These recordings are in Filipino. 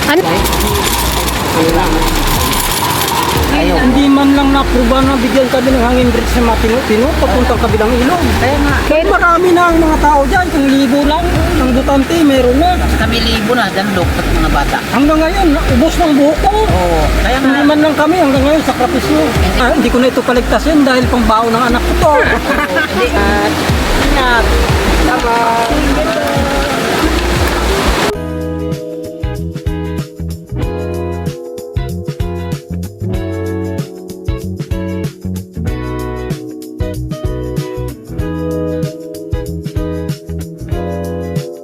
Ano? Hindi man lang nakuba na bigyan kami ng hangin bridge sa Matino-Tino papuntang kabilang ilog. Kaya nga. Kaya marami na ang mga tao dyan, kung libo lang, ang butante, meron na. Kami libo na, dyan lukot mga bata. Hanggang ngayon, ubos ng buhok ko. Oo. Kaya nga. Hindi man lang kami hanggang ngayon sa krapisyo. Hindi ko na ito paligtasin dahil pang baon ng anak ko to. Ingat. Tama.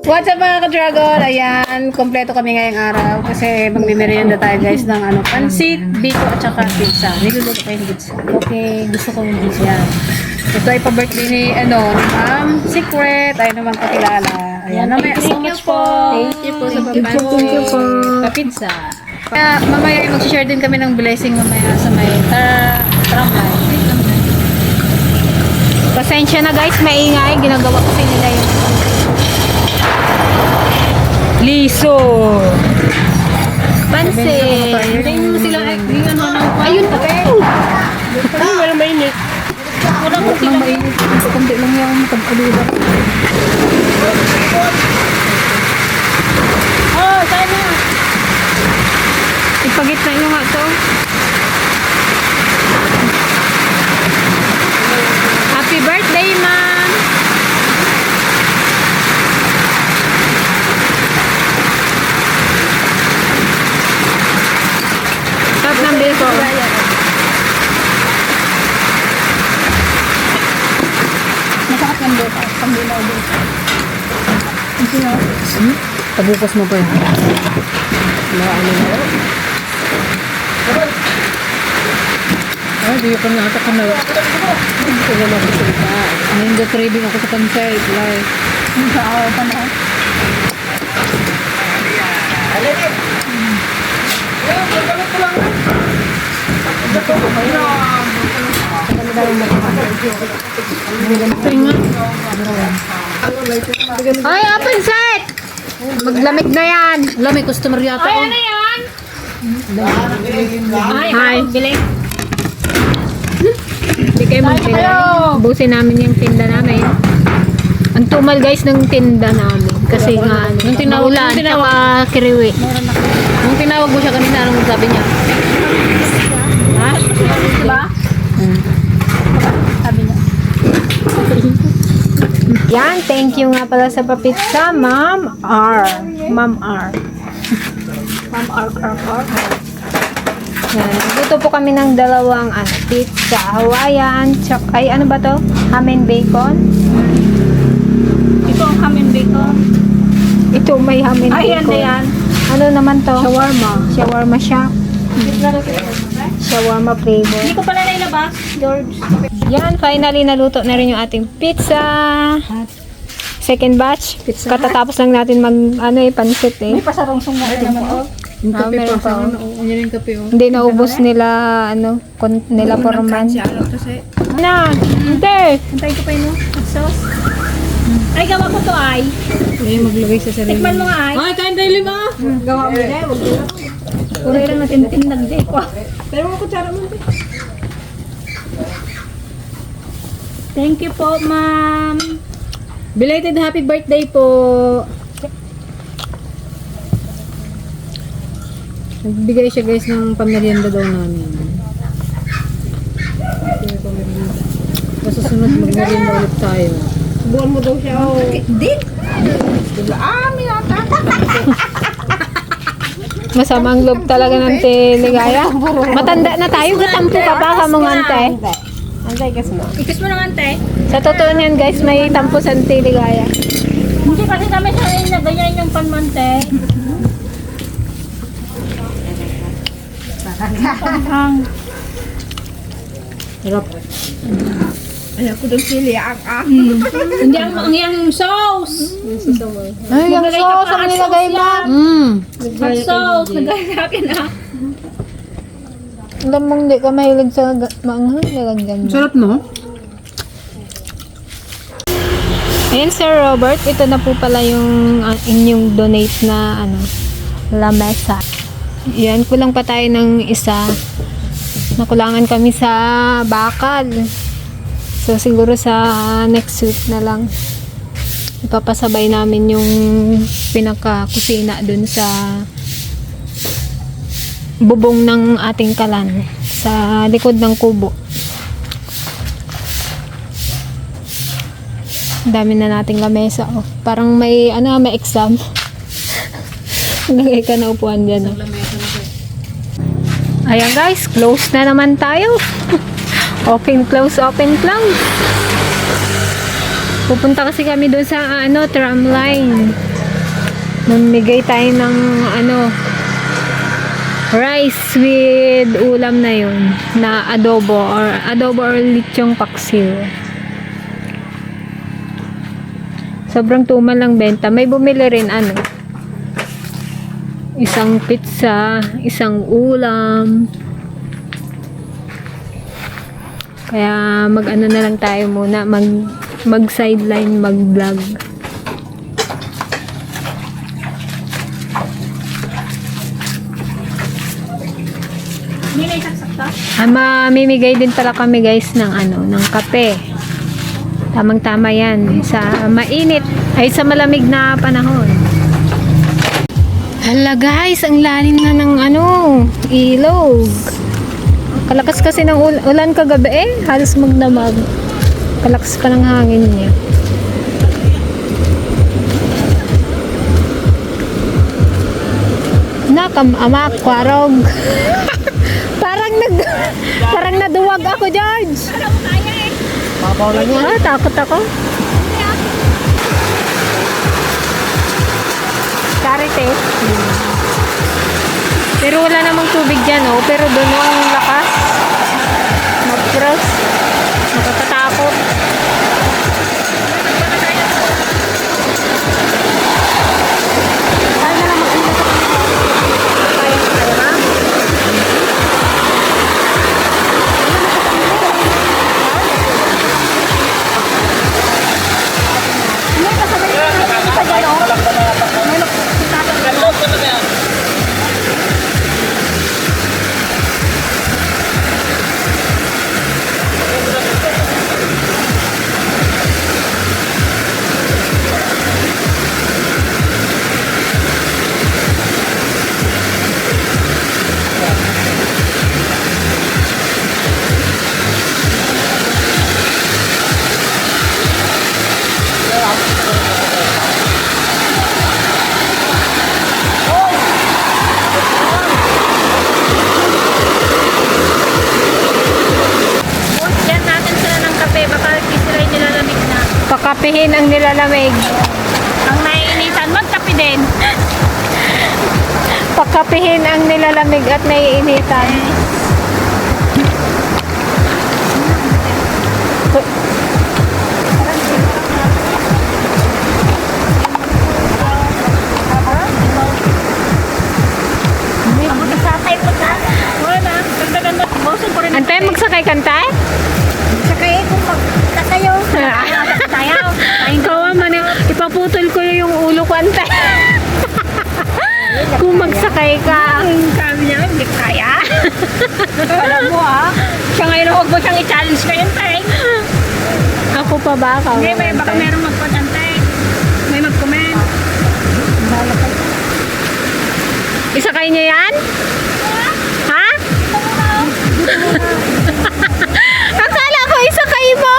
What's up mga ka-dragon? Ayan, kompleto kami ngayong araw kasi magmimerienda tayo guys ng pansit, biko at saka pizza. Niluluto kayo ng pizza. Okay, gusto ko yung pizza. Yan. Ito ay pa-birthday ni Ma'am Secret. Ayaw naman kakilala. Ayan, mamaya so much po. Thank you po sa papansin. Pa-pizza. Kaya mamaya ay mag-share din kami ng blessing mamaya sa may tramway. Pasensya na guys, maingay. Ginagawa ko nila yung liso. Pansit. Tingnan mo sila. Ayun pa kayo. Walang mainit. Walang mainit. Kundi lang yung magkalulan. Oh, sana. Ipagitna nyo nga to. Happy birthday, ma'am. Sarap ng biko. Masakit ng biko. Pambilaw biko. Tabukas mo pa yan. Ano na? Di ko na atak na. Hindi ko na magsasalita. Ngayon na craving ako sa pansay. Like. Sa araw pa na. Ay, apple set! Maglamig na yan. Lamig customer yata. Ay, ano yan? Hi. Bili. Hindi kayo magbili. Busin namin yung tinda namin. Ang tumal guys ng tinda namin. Kasi nga, Nung tinawag- ulan, nung tinawag- tsaka kiriwi. Nung tinawag mo siya kanina, anong sabi niya? Ha? Diba? Sabi niya. Yan, thank you nga pala sa papitsa, Ma'am R. Ma'am R. Ma'am R. Yan, dito po kami ng dalawang pizza, Hawaiian, ay ano ba to? Ham and bacon. Ito ang ham and bacon. Ito may ham and Ay, yan bacon. na yan. Ano naman to? Shawarma. Shawarma siya. Shawarma flavor. Hindi ko pala nailabas, George. Yan, finally naluto na rin yung ating pizza. Second batch. Katatapos lang natin pansit eh. May pasarong-song na naman ito. Yung kape meron pa. pa, oh. Yan yung kape, oh. Hindi naubos nila, nila porman. Na, hindi. Antay ko pa yun, sauce. Ay, gawa ko to ay. Ay, maglagay sa sarili. Tikman mo nga ay. Ay, kain tayo lima. Gawa mo na, wag mo. Puro lang natin tinagdi ko. Pero mga kutsara mo. Thank you po, ma'am. Belated happy birthday po. Nagbigay siya guys ng pamerienda daw namin. Sa susunod magmerienda ulit tayo. Buwan mo daw siya. Oh. Masamang loob talaga ng Teligaya. Matanda na tayo, gatampo ka pa ka mong ante. Ikis mo lang, ante. Sa totoo niyan guys, may tampo sa Teligaya. Hindi kasi kami sanay na ganyan yung panmante. Sarap. Ay, ako daw sili Hindi ang yung sauce. Ay, yung sauce ang nilagay mo. Hot sauce. Nagkakakin na. Alam mong di ka mahilig sa maanghang, nilagyan mo. Sarap no? Ayan Sir Robert, ito na po pala yung inyong donate na lamesa. Yan, kulang pa tayo ng isa. Nakulangan kami sa bakal. So, siguro sa next week na lang. Ipapasabay namin yung pinaka-kusina dun sa bubong ng ating kalan. Sa likod ng kubo. Dami na nating lamesa. Oh. Parang may exam. Lagay ka na upuan dyan. Oh. Ayan guys, close na naman tayo. Open, close, open, close. Pupunta kasi kami doon sa tram line. Mamigay tayo ng rice with ulam na yun. Na adobo or lechong paksiw. Sobrang tumal lang benta. May bumili rin isang pizza, isang ulam. Kaya mag-ano na lang tayo muna, mag sideline, mag-vlog. Mamimigay din pala kami guys ng kape. Tamang-tama yan sa mainit ay sa malamig na panahon. Hala guys, ang lalim na ng ilog. Kalakas kasi ng ulan kagabi halos magdamag. Kalakas pa ng hangin niya. Nakamamak, kwarog. Parang naduwag ako, George. Papaw lang yan. Takot ako. Karite. Pero wala namang tubig dyan, pero doon ang lakas. Mag-cross. Nakakatakot. Kaya na lang mag-ingat ako. Kaya na. Pakapihin ang nilalamig. Ang naiinitan, magkape din. Pakapihin ang nilalamig at naiinitan. Antay, magsakay kantay? Sakay kung magkatayo. Tayaw. Kawa man, ipaputol ko yung ulo ko, antay. Kung magsakay ka. Sabi niya, hindi kaya. Alam mo siya ngayon huwag mo siyang i-challenge ngayon, tay. Ako pa ba? Hindi, baka meron magpatantay. May mag-comment. Isakay niyo yan? Ha? Akala ko isakay mo.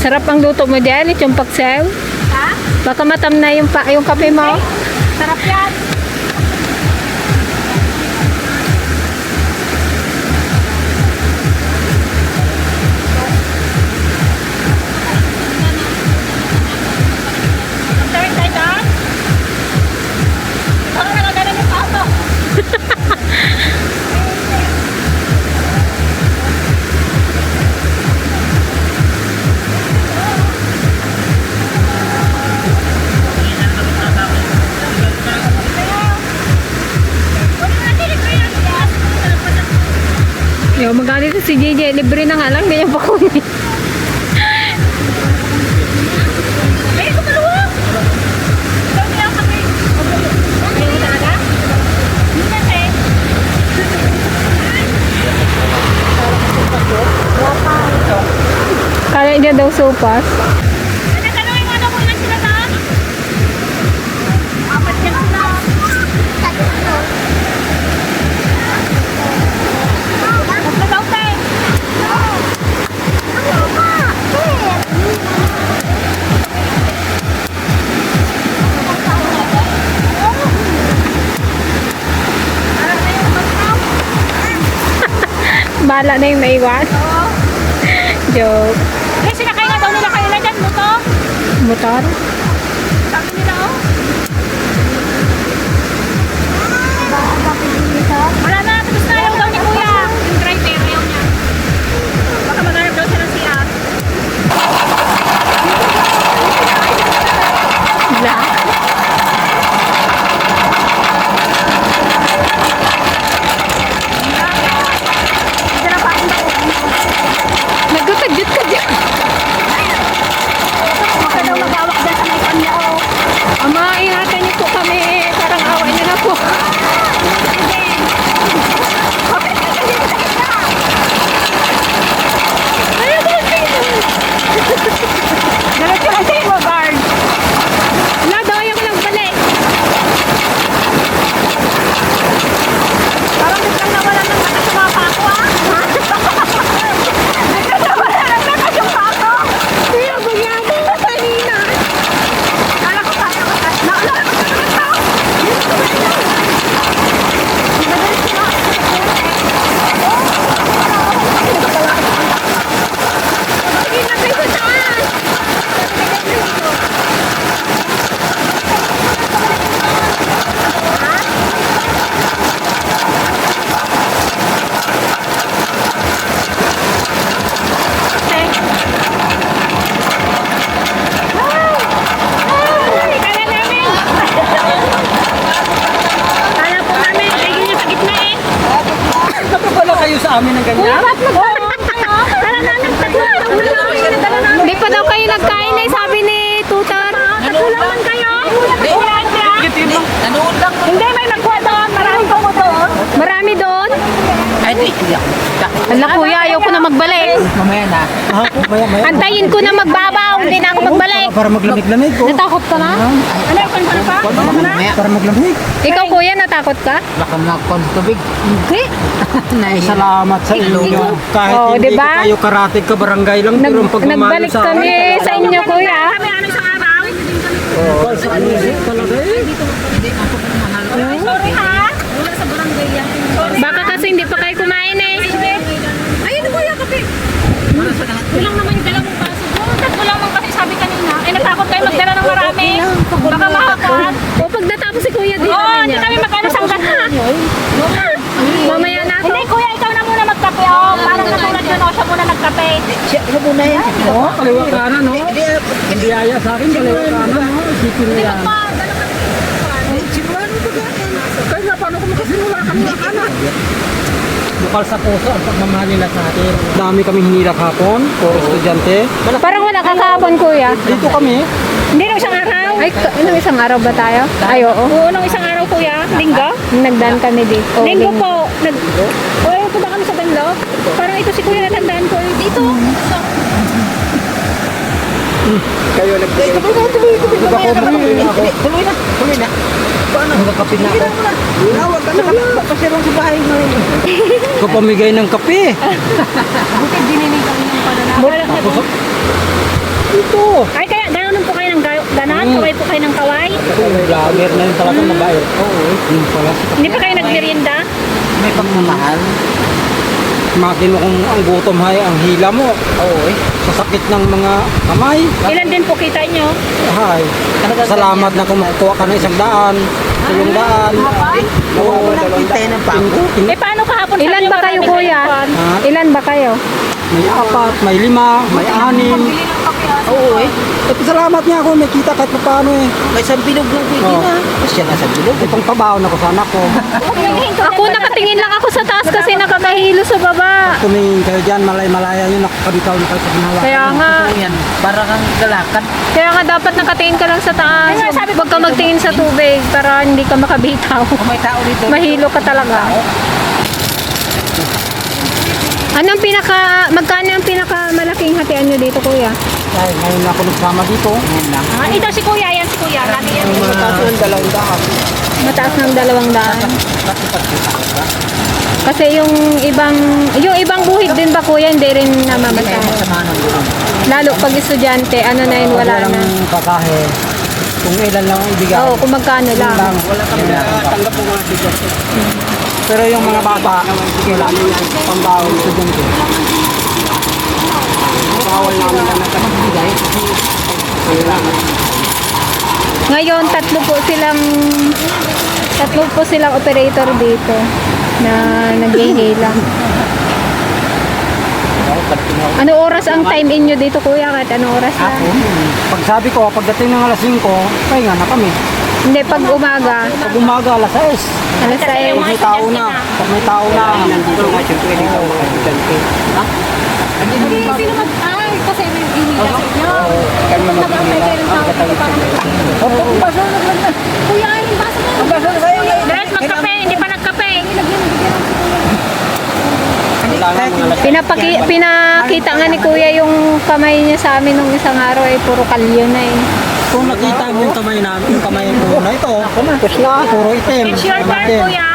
Sarap ang luto mo dyan, yung paksew. Ha? Baka matam na yung kape mo. Sarap yan. Yung magalit si JJ, libre na nga lang, hindi niya pa kunin. Ay, ito dalawa. Ikaw niya kami. Ay, ito talaga? Hindi na, eh. Kala niya daw sopas. Tanungin mo ano kung ilan sila na? Apat yan sila. Tatlo daw, te. Bala na yung naiwan. Joke. Eh, sinakay nga daw nila kanila dyan, buto. Motor. Sabi nila, oh. Wala na, tapos na ayaw daw ni Kuya. Yung driver, ayaw niya. Baka maghanap daw siya ng CR. Black. Nagkakadyot ka dyan. Baka daw magawak dyan sa may kanya, oh. Ama, ingatan niyo po kami. Parang awa niyo na po. Diretso lang sa'yo mo, guard. Wala daw, ayaw ko lang balik. Parang biglang nawalan ng mata sa mga pako, ah. Biglang nawalan ng mata yung pako. Kuya, bunyado ko kanina. Kala ko tayo. Naalala ko sa mga tao. Sige, nabay ko saan. Ay, kaya namin. Kala po namin, tigil niyo sa gitna, eh. Ano pala kayo sa amin ng ganyan? Kala namin, tatlo. Dala namin. Hindi pa daw kayo nagkain eh, sabi ni Tutor. Tatlo naman kayo. Nanood lang. Hindi, may nagkuha doon. Maraming kumo doon. Marami doon. Ay, hindi ako. Ala kuya, ayaw ko na magbalik. Mamaya na. Maya. Antayin ko na magbabaw, hindi na ako magbalik. Para maglamig-lamig ko. Natakot ka na? Ano yung kwan pa? Mamaya. Para maglamig. Ikaw kuya, natakot ka? Baka makakon tubig. Hindi. Salamat sa inyo. Kahit Oo, hindi diba? ko kayo karating ka barangay lang, pero ang pagmamahal Nagbalik sa kami sa inyo kuya. Kami ano isang araw? Oo, sa kanila talaga eh. Sorry, ha? Wala sa barangay yan. Baka kasi hindi pa kayo kumain eh. Ayun, kuya, kape. Kulang naman yung dalawang baso doon. Tatlo lang naman kasi sabi kanina. Eh, natakot kayo magdala ng marami. Baka mahakat. O pag natapos si kuya, di Oo, na hindi niya. kami magkano sanggat na. Mamaya na ako. Hindi, kuya, ikaw na muna magkape. Oh, parang natulad yun, oh, siya muna nagkape. Siya muna yan. Oo, kaliwa kanan, no? Hindi aya sa akin, kaliwa kanan, no? Isipin mo yan. Kaya paano kung makasimula kaliwa kanan? Bukal sa puso ang pagmamahal nila sa atin. Dami kaming hinirap hapon, puro estudyante. Parang wala kakahapon kuya. Dito kami, Hindi, nung isang araw. Ay, nung isang araw ba tayo? Ay, oo. Oo, nung isang araw, kuya. Linggo? Nagdaan kami dito. Linggo po. Oo, punta kami sa Danlo. Parang ito si kuya natandaan ko. Dito. kayo nag-tuloy na. Tuloy na. Tuloy na. Magkakapin na ako. Huwag ka na. Pasirong sa bahay mo. Kapamigay ng kape. Buti dininig kami ng pananap. Tapos, ito. Ay, kaya gano'n po kayo ng ganon? Kaway po kayo ng kaway? Vlogger na yun talaga na bayo. Oo, yun pala. Hindi pa kayo nagmerienda? May pagmamahal. Makin mo kung ang gutom hay ang hila mo. Oo eh. Sa sakit ng mga kamay. Ilan din po kita nyo? Hay. Salamat na kung makukuha ka ng 100, 200. Oo, Walang kita ng pako. Eh, paano kahapon? Ilan ba kayo kuya? Ha? Ilan ba kayo? may 4, may 5, may 6. Bili ng kape. Oo eh. Salamat niya ako, may kita kahit paano eh. May isang bilog lang pwede Oo. na. Kasi yan nasa bilog. Itong pabaw na ko sa anak ko. Ako nakatingin lang ako sa taas kasi nakakahilo sa baba. Tumingin kayo dyan, malay-malaya yun, nakakabitaw na kayo sa ginawa. Kaya nga, Oo yan. Para kang galakan. kaya nga dapat nakatingin ka lang sa taas. Huwag ka magtingin sa tubig para hindi ka makabitaw. Kung may tao dito. Mahilo ka talaga. Magkano ang pinakamalaking hatian nyo dito, kuya? Ay, ngayon na ako nagsama dito. Ngayon lang. Ito si kuya, yan si kuya. Lagi yan. Mataas ng 200. Bakit pagkita ko ba? Kasi yung ibang buhit din ba, kuya, hindi rin Hindi kayo namamatay. masama ng gulong. Lalo pag estudyante, ano na yun, wala na. Walang kakahe. Kung ilan lang ang ibigay. Oo, kung magkano lang. Wala kami nakatanggap ng mga bigas. Pero yung mga bata, wala nila pambawal sa dyan ko. Bawal namin na nagkakabigay. Ngayon, tatlo po silang operator dito na naghihila. Ano oras ang time inyo dito, kuya? Kahit ano oras na? Pag sabi ko, pagdating ng alas 5, pahinga na kami. Hindi, pag umaga, Pag umaga, alas 6. alas 6. Pag may tao na. Pag may tao na. Nandito nga siya, pwede ka makakitante. Sino mag... Ay, kasi may hinila sa inyo. Nag-apply kayo ng tao dito para mag- Kuya, yung baso na. Dres, magkape. Hindi pa nagkape. Pinakita nga ni kuya yung kamay niya sa amin nung isang araw ay puro kalyo na eh. Kung nakita mo yung kamay namin, yung kamay ko na ito, tapos na, puro itim. It's your turn, Itim. kuya.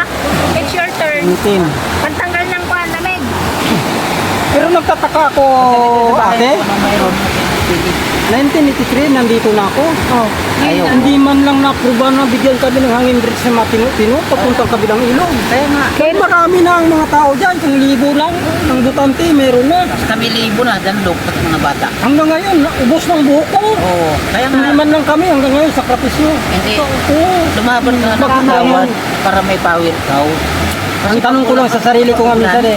It's your turn. Itim. Pagtanggal ng kuha, lamig. Pero nagtataka ako, ate, 1983, nandito na ako. Ayaw. Hindi man lang naproba na bigyan kami ng hangin bridge sa Matino-Tino, papuntang kabilang ilog. Kaya nga. Kaya marami na ang mga tao dyan, kung libo lang, ng butante, meron na. Kami libo na, danlog sa mga bata. Hanggang ngayon, ubos ng buhok ko. Oo. Kaya nga. Hindi man lang kami, hanggang ngayon, sakripisyo. Hindi. Oo. Lumaban ka ng Magkakawad. kawad para may power ikaw. Ang tanong ko lang sa sarili ko nga minsan eh,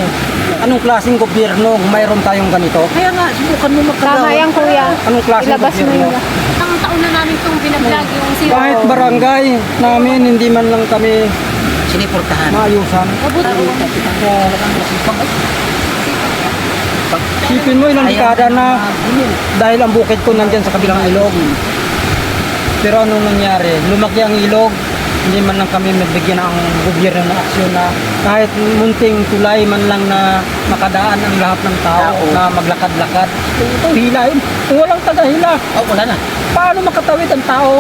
anong klaseng gobyerno kung mayroon tayong ganito? Kaya nga, subukan mo Tama magkagawa. yan, kuya. Anong klaseng Ilabas mo gobyerno? yun. Ang taon na namin itong binablog yung zero. Kahit barangay namin, hindi man lang kami Siniportahan. maayusan. Mabuti. Sipin mo ilang dekada na dahil ang bukid ko nandyan sa kabilang ilog. Pero anong nangyari? Lumaki ang ilog, hindi man lang kami nagbigyan ng gobyerno ng aksyon na kahit munting tulay man lang na makadaan ang lahat ng tao na maglakad-lakad. Ito, hilahin. Kung walang taga-hila, Oh, wala na. paano makatawid ang tao?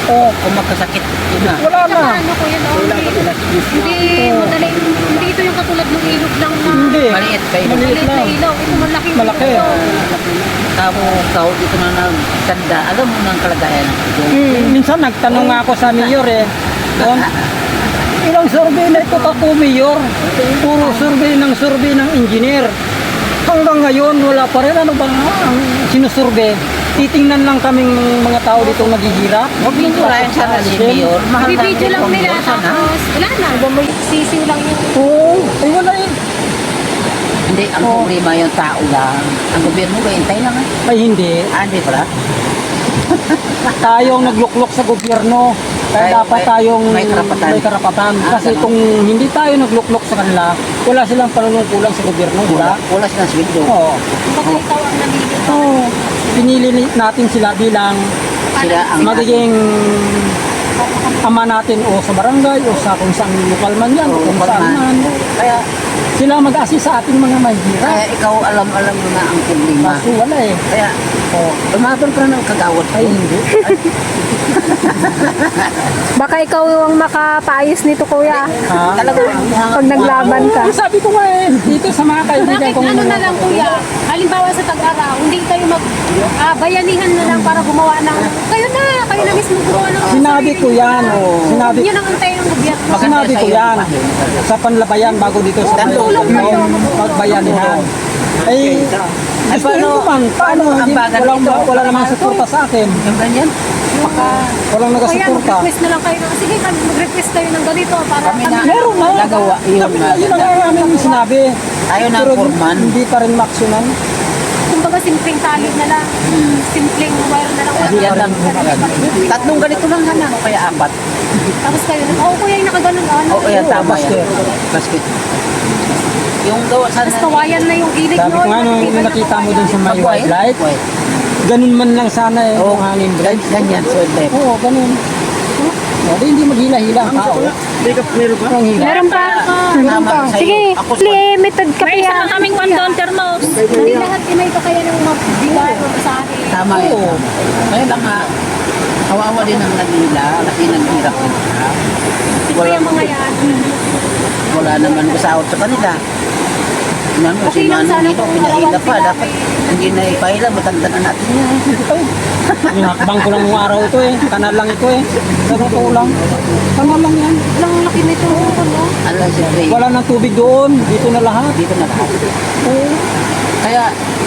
Oh, Kung magkasakit, yun na. wala na. Ano kuya noon? Hindi madali. Hindi ito yung katulad ng ilog lang na Hindi. Maliit kayo. Maliit maliit na lang. ilaw. Ito malaking Malaki. ilaw. Ikaw dito na nagtanda. Alam mo na ang kalagayan. Minsan nagtanong nga ako sa mayor eh. Doon, ilang survey na ito kako mayor? Puro survey ng engineer. Hanggang ngayon, wala pa rin. Ano bang ang sinusurvey? Titingnan lang kaming mga tao dito naghihirap. Huwag mo turayan sana si Mayor. Mahal na Bibidyo lang nila sana. tapos wala na. Sisiw lang yung Oo, ay wala eh. Hindi, ang problema yung tao lang. Ang gobyerno ba, hintay lang eh. Ay hindi. Hindi pala. Tayong nagluklok sa gobyerno. Kaya Tayo dapat may- tayong may karapatan. may karapatan. Kasi ganun. kung hindi tayo nagluklok sa kanila, wala silang panunungkulan sa gobyerno, di ba? Wala silang sweldo. Oo. baka ikaw ang namili. Oo. Pinili natin sila bilang Sila ang magiging ama natin o sa barangay o sa kung saan lokal man yan o kung saan man. Kaya, Sila mag-assist sa ating mga mahirap. kaya ikaw alam mo na ang problema. Kaso wala eh. Kaya, lumaban ka na ng kagawad. Ay hindi. Baka ikaw ang makapaayos nito, kuya. Ha? Talaga, Pag naglaban ka. Oo, sabi ko nga eh, dito sa mga kaibigan Bakit kong ano na lang kuya? Halimbawa sa tag-araw, hindi kayo bayanihan na lang para gumawa ng kayo na mismo gumawa ng Sinabi ko yan. Sinabi, Yun ang antay ng gobyerno. sinabi ko yan. Sa panlabayan bago dito sa Tulong kayo. pagbayanihan. Ay, gusto paano- nyo man. Paano? ang Hindi, bagal walang, dito? wala namang suporta sa akin. Yung ganyan. Walang Kaya nagasuporta. mag-request na lang kayo. Sige, mag-request kayo ng ganito para Kami na. Meron na. Nagawa. Yun Sabi na. na, yun ang aming sinabi. Ayaw na Pero foreman. hindi pa rin maksyonan. Kumbaga simpleng tali na lang. Simpleng wire na lang. Yan lang. Tatlong ganito lang sana. O kaya apat. Tapos kayo, kuya yung nakaganon. O kaya tama basket. yan. Basket. Yung gawa sana. Tapos kawayan na yung ilig Sabi ko nga nung nakita mo dun sa may white light, ganun man lang sana eh, Oo, yung hangin break. ganyan. So, left. Oo, ganun. O, di hindi maghila-hila ang tao. Meron pa? Meron pa. Tama sa'yo. Sige, Ako, limited ka pa May isa yan. pa kaming kondon thermos. Hindi lahat inay pa kaya ng mabigar o sa akin. Tama yun. Kaya lang nga, kawawa din ang nagila kasi naghirap din siya. Kaya mga yan. Wala naman kasahod sa kanila. Naman, Okay si lang Manong sana Hilo, kung pinahila dalawang pa. sila Dapat hindi na ipahila, matanda na natin yan. Hinakbang ko lang yung araw ito eh. Kanal lang ito eh. Sa totoo lang. Kanal lang yan. Lang laki nito. Ano? Alam si Ray, Wala nang tubig doon. Dito na lahat. dito na lahat. Kaya,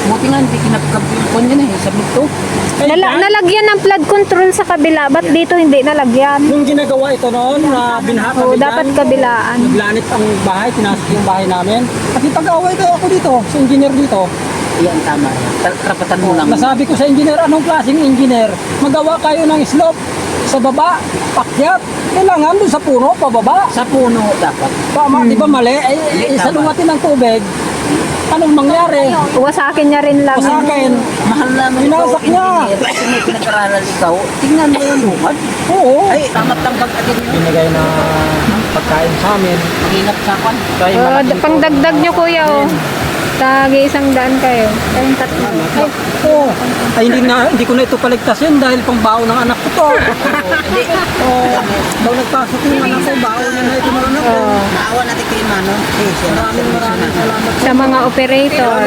buti nga hindi kinapkapon yun eh, sa bito. Nalagyan ng flood control sa kabila. Ba't dito hindi nalagyan? Nung ginagawa ito noon, na binhaka Oo, dapat kabilaan. Naglanit ang bahay, pinasok yung bahay namin. Kasi pag-away kayo ako dito, sa engineer dito. Yan, tama. Karapatan mo lang. Nasabi ko sa engineer, anong klaseng engineer? Magawa kayo ng slope sa baba, pakyat. Kailangan doon sa puno, pababa. Sa puno dapat. Tama, di ba mali? Sa lumatin ng tubig, anong mangyari? Wasakin niya rin lang. O sa akin, Mahal naman Winasak niya. engineer, kasi may pinag-aralan ikaw. Tingnan mo yung lumad. oo. Ay, tamat ang pag-atin yun. Binigay na pagkain sa amin. Mag-ingat sa kwan. Kaya Pangdagdag niyo kuya oh. Tagi 100 kayo. Kayong tatlo. Ay, Oo. Ay, hindi ko na ito paligtas yun dahil pang baon ng anak ko to. Hindi. Daw nagpasok yung anak ko, baon niya na ito ng anak ko. Naawa natin kay Mano. Maraming salamat. sa mga operator.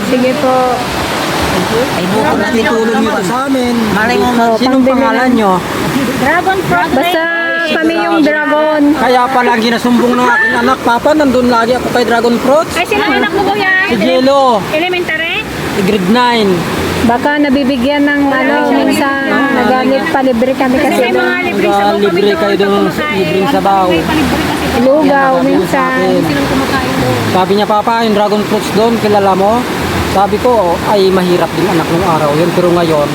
Sige po. Ay, buko Kung natin natutulong niyo to sa amin. Malay mo, Sinong pangbili pangalan lang. nyo? Dragon fruit. Basta kami yung dragon. Kaya pala ang ginasumbong ng aking anak, Papa, nandun lagi ako kay Dragon Fruits. Ay, sino anak mo kuya? Si Jello, Elementary? grade 9. Baka nabibigyan ng ano, minsan nagalit pa libre kami kasi Kasi mga libre sa baw kami Libre kayo doon, libreng sabaw. May palibre kasi. lugaw Yan ang sabi niya sa minsan. akin. Sinong kumakain doon? Sabi niya, Papa, yung Dragon Fruits doon, kilala mo? Sabi ko, ay mahirap din anak ng araw yun. Pero ngayon,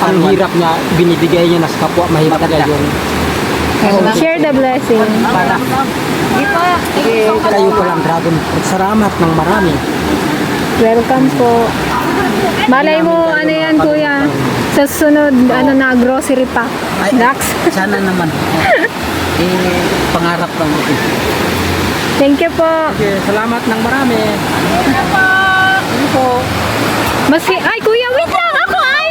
ang hirap niya, binibigay niya na sa kapwa, mahirap ngayon. Share the blessing. Di pa. Kayo ko lang Dragon Fruits. Salamat ng marami. Welcome po. Malay mo, ano yan kuya? Sa sunod, ano na, grocery pack. Dax. Sana naman. Pangarap lang mo. Thank you po. Okay, salamat ng marami. Ano po? Ay kuya, wait lang! Ako ay!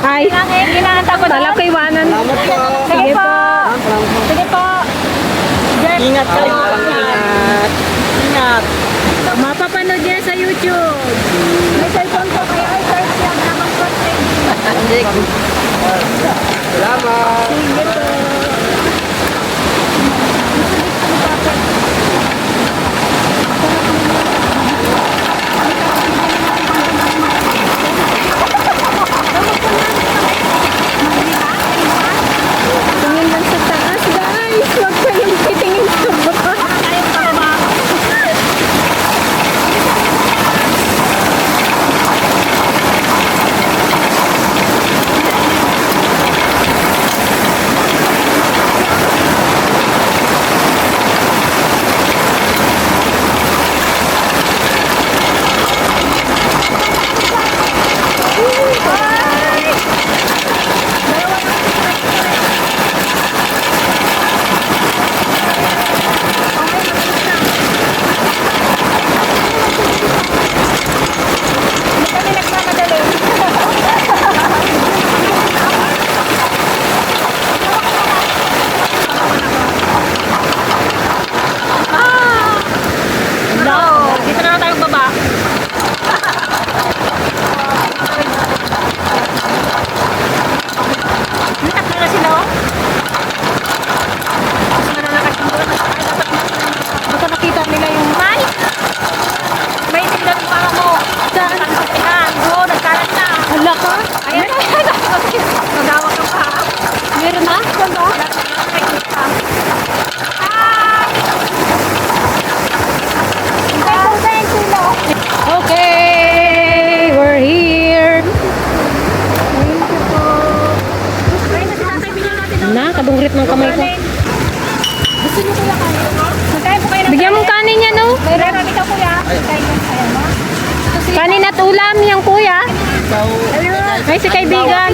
ay, Ginahanta ko tala ko iwanan. Salamat po. Sige po. Sige po. Ingat kayo. Ingat. Ingat. Mapapanood niya sa YouTube. May cellphone po kayo. Ay, search lang. Dragon fruit. Salamat. Sige po. masyadong grip ng kamay ko. Gusto niyo kuya kanin? Magkain po kayo ng Bigyan mong kanin yan, no? Meron ikaw kuya. Kain mo. Ayan mo. Kanin at ulam yan, kuya. Ay, si kaibigan.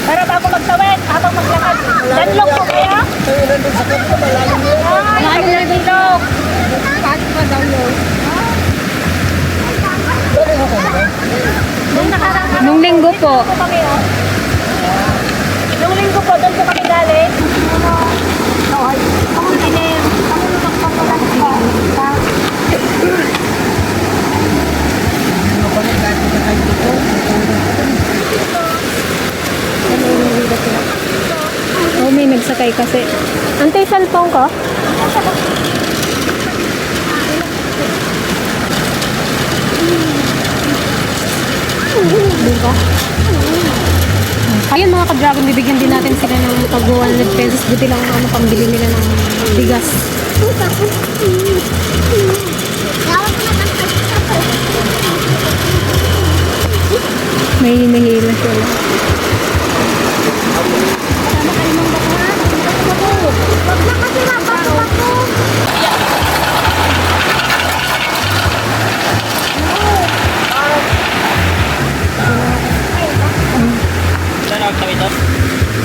Para bago magtawid, habang maglakad. Danlog po kaya? Malalim na danlog. Kahit pa danlog. Nung nakaraan Nung linggo po. po kami, oh. Nung linggo po, doon po kami galing. Ako dilim. Ako lumagpang wala Oh, may nagsakay kasi. Antay, cellphone ko? Diba? Ayun mga ka-dragon, bibigyan din natin sila ng pag 100 pesos. Buti lang ano, pambili nila ng bigas. May hinihila sila. Wag na kasi mapasok ako.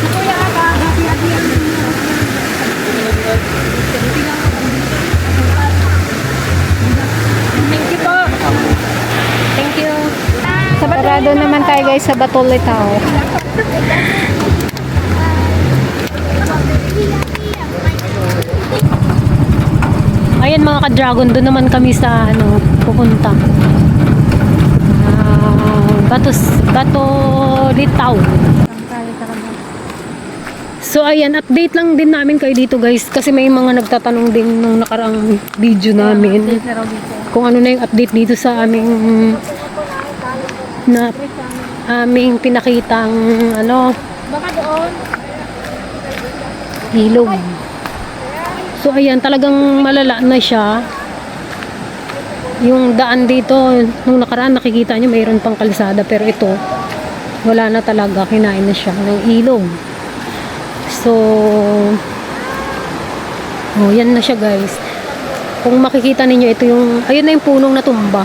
Kuya ka, hati-hatian. Thank you po. Thank you. Sarado naman tayo guys sa Batolitao. Ayan mga ka-dragon, doon naman kami sa ano, pupunta. Batolitao. So ayan, update lang din namin kayo dito guys kasi may mga nagtatanong din nung nakaraang video namin kung ano na yung update dito sa aming pinakitang ano, Baka doon. ilog. So ayan, talagang malala na siya. Yung daan dito, nung nakaraan nakikita nyo mayroon pang kalsada pero ito wala na talaga, kinain na siya ng ilog. So yan na siya guys. Kung makikita ninyo, ito yung, ayun na yung punong natumba.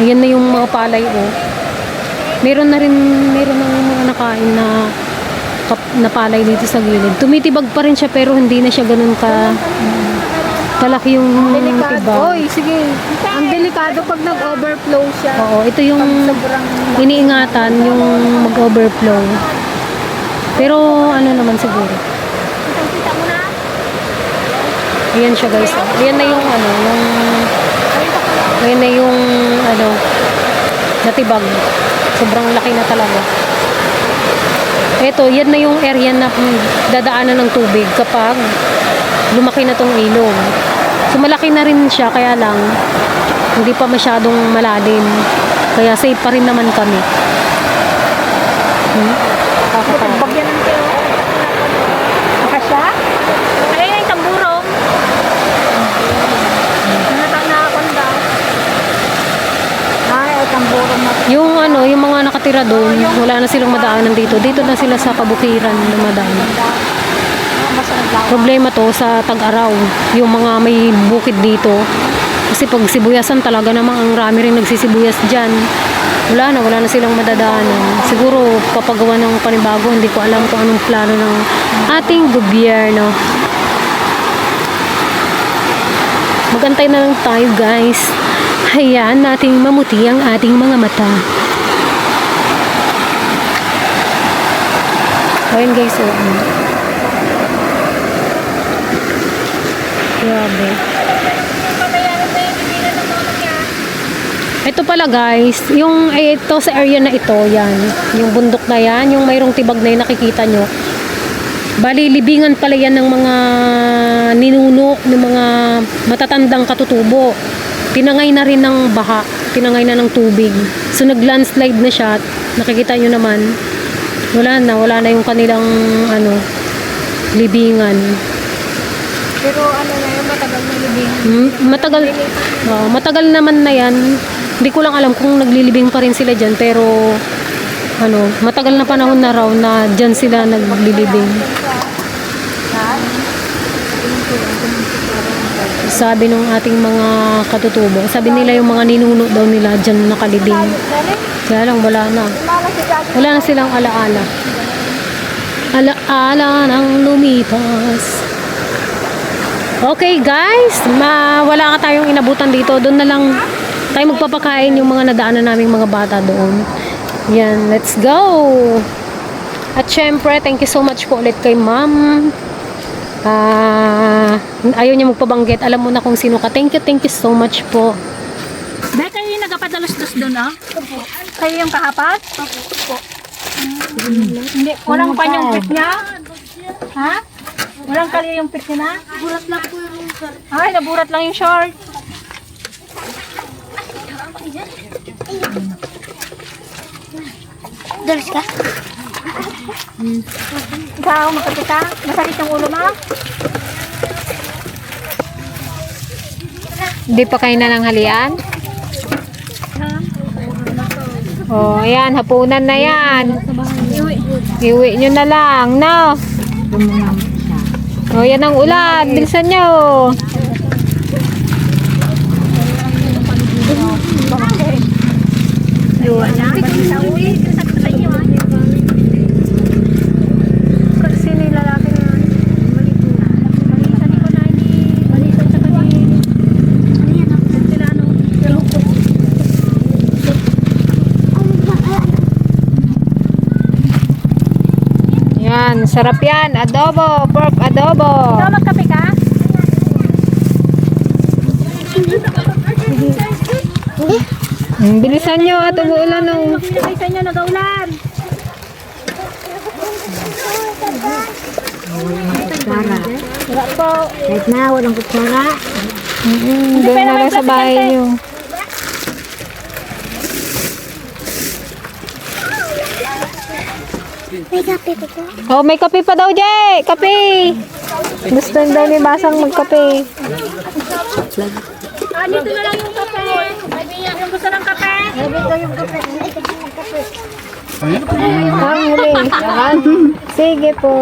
Ayan na yung mga palay oh. Meron na mga nakain na palay dito sa gilid. Tumitibag pa rin siya pero hindi na siya ganun kalaki yung tibag. Oy, sige. Ang delikado pag nag-overflow siya. Oo, ito yung iniingatan yung mag-overflow. Pero ano naman siguro. Kita mo na. Ayan siya guys. Ayan na yung ayan na yung natibag. Sobrang laki na talaga. Ito, yan na yung area na dadaanan ng tubig kapag lumaki na tong ilog. So malaki na rin siya, kaya lang hindi pa masyadong malalim. Kaya safe pa rin naman kami. Kakatawa. Bagyan ng kayo. Baka siya? Kaya na yung tamburong. Nakakon daw. Ay, tamburong na. Yung mga nakatira doon, wala na silang madaanan dito. Dito na sila sa kabukiran na madaanan. Problema to sa tag-araw, yung mga may bukid dito. Kasi pag sibuyasan talaga namang ang rami rin nagsisibuyas dyan. Wala na silang madadaanan. Siguro papagawa ng panibago, hindi ko alam kung anong plano ng ating gobyerno. Magantay na lang tayo guys. Hayaan nating mamuti ang ating mga mata. Ayun guys, grabe. Ito pala guys, ito sa area na ito, yan. Yung bundok na yan, yung mayroong tibag na yun, nakikita nyo. Bali, libingan pala yan ng mga ninuno, ng mga matatandang katutubo. Tinangay na rin ng baha, tinangay na ng tubig. So nag-landslide na siya, nakikita nyo naman. Wala na yung kanilang libingan. Pero ano na yun, matagal na libing. Matagal naman na yan. Hindi ko lang alam kung naglilibing pa rin sila dyan, pero matagal na panahon na raw na dyan sila naglilibing. Sabi nung ating mga katutubo, sabi nila yung mga ninuno daw nila dyan nakalibing. Kaya lang wala na. Wala na silang alaala. Alaala nang lumipas. Okay guys, wala ka tayong inabutan dito. Doon na lang tayo magpapakain yung mga nadaanan naming mga bata doon. Yan, let's go! At syempre, thank you so much po ulit kay ma'am. Ayaw niya magpabanggit. Alam mo na kung sino ka. Thank you so much po. Dahil kayo yung nagpadalos-dos doon, ah? Kayo yung kahapat? Opo. Hindi, walang pa yung pit niya? Ha? Walang kali yung pit niya na? Burat lang po yung short. Ay, naburat lang yung short. Dalis ka? Ikaw, makapit ka? Masakit yung ulo mo? Hindi pa kayo na ng halian? Oh, ayan, hapunan na yan. Iwi nyo na lang, no? Oh, yan ang ulan. Bilisan nyo. Sino yung lalaki na yun? Malisan ko na hindi. Malisan sa kanil. Ano yan? Sila ano? Yan, sarap yan. Adobo, pork adobo. Ikaw magkape ka? Bilisan nyo at umuulan oh. Pinakay sa inyo, nag-aulan. Wala po. Kahit na, walang kutsara. Doon na lang sa bahay nyo. May kape ko po. Oh, may kape pa daw, Jay. Kape. Gusto daw ni Basang magkape. Dito na lang yung kape. Yung gusto ng kape. Ang huli. Yan. Sige po.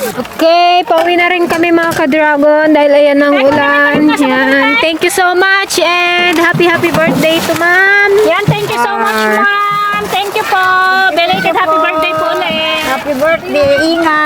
Okay, pauwi na rin kami mga ka-dragon dahil ayan ang ulan. Yan. Thank you so much and happy birthday to ma'am. Yan, thank you so much, ma'am. Thank you po. Belated happy birthday po ulit. Happy birthday, ingat.